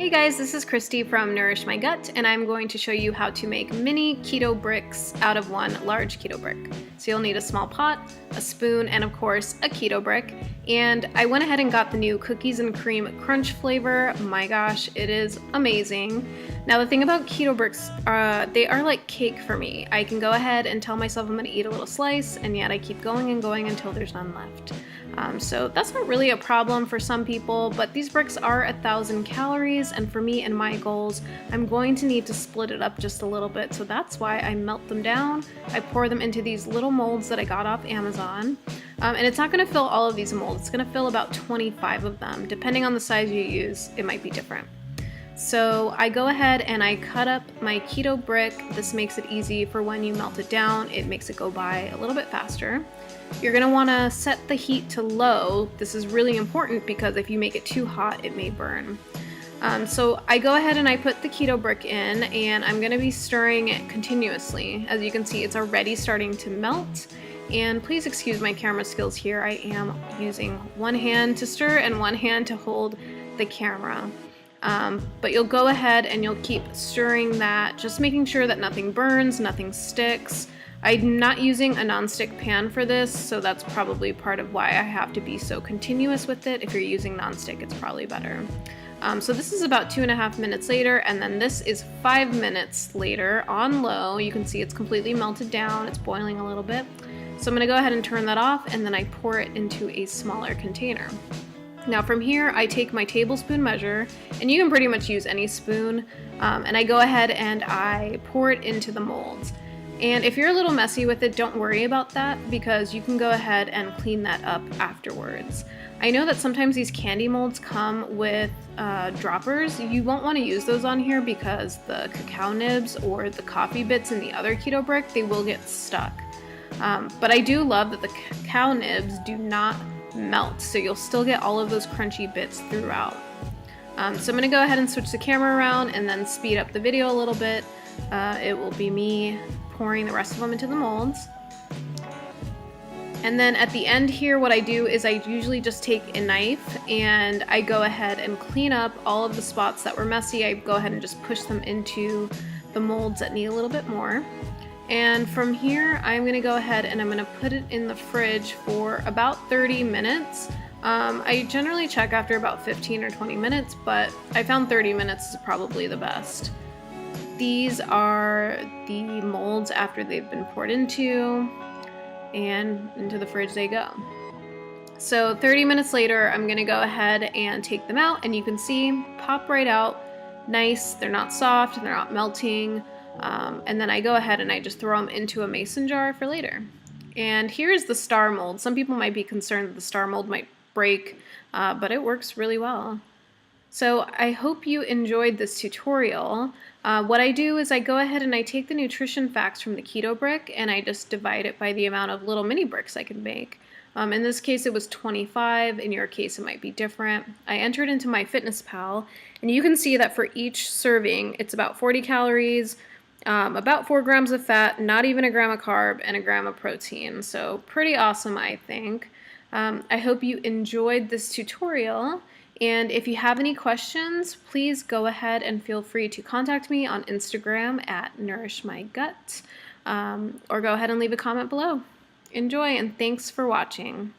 Hey guys, this is Christy from Nourish My Gut, and I'm going to show you how to make mini keto bricks out of one large keto brick. So you'll need a small pot, a spoon, and of course a keto brick. And I went ahead and got the new cookies and cream crunch flavor. My gosh, it is amazing. Now the thing about keto bricks, they are like cake for me. I can go ahead and tell myself I'm going to eat a little slice, and yet I keep going and going until there's none left. So that's not really a problem for some people, but these bricks are 1,000 calories, and for me and my goals, I'm going to need to split it up just a little bit. So that's why I melt them down. I pour them into these little molds that I got off Amazon. And it's not going to fill all of these molds. It's going to fill about 25 of them. Depending on the size you use, it might be different. So I go ahead and I cut up my keto brick. This makes it easy for when you melt it down. It makes it go by a little bit faster. You're going to want to set the heat to low. This is really important because if you make it too hot, it may burn. So I go ahead and I put the keto brick in, and I'm going to be stirring it continuously. As you can see, it's already starting to melt. And please excuse my camera skills here. I am using one hand to stir and one hand to hold the camera. But you'll go ahead and you'll keep stirring that, just making sure that nothing burns, nothing sticks. I'm not using a non-stick pan for this, so that's probably part of why I have to be so continuous with it. If you're using non-stick, it's probably better. So this is about 2.5 minutes later, and then this is 5 minutes later on low. You can see it's completely melted down. It's boiling a little bit. So I'm gonna go ahead and turn that off, and then I pour it into a smaller container. Now from here, I take my tablespoon measure, and you can pretty much use any spoon, and I go ahead and I pour it into the molds. And if you're a little messy with it, don't worry about that, because you can go ahead and clean that up afterwards. I know that sometimes these candy molds come with droppers. You won't want to use those on here because the cacao nibs or the coffee bits in the other keto brick, they will get stuck. But I do love that the cacao nibs do not melt, so you'll still get all of those crunchy bits throughout. So I'm going to go ahead and switch the camera around and then speed up the video a little bit. It will be me pouring the rest of them into the molds. And then at the end here, what I do is I usually just take a knife and I go ahead and clean up all of the spots that were messy. I go ahead and just push them into the molds that need a little bit more. And from here, I'm going to go ahead and I'm going to put it in the fridge for about 30 minutes. I generally check after about 15 or 20 minutes, but I found 30 minutes is probably the best. These are the molds after they've been poured into, and into the fridge they go. So 30 minutes later, I'm going to go ahead and take them out, and you can see pop right out. Nice, they're not soft, they're not melting. And then I go ahead and I just throw them into a mason jar for later. And here's the star mold. Some people might be concerned that the star mold might break, but it works really well. So I hope you enjoyed this tutorial. What I do is I go ahead and I take the nutrition facts from the keto brick and I just divide it by the amount of little mini bricks I can make. In this case it was 25, in your case it might be different. I entered into my Fitness Pal, and you can see that for each serving it's about 40 calories, about 4 grams of fat, not even a gram of carb, and a gram of protein. So pretty awesome, I think. I hope you enjoyed this tutorial, and if you have any questions, please go ahead and feel free to contact me on Instagram at nourishmygut, or go ahead and leave a comment below. Enjoy, and thanks for watching.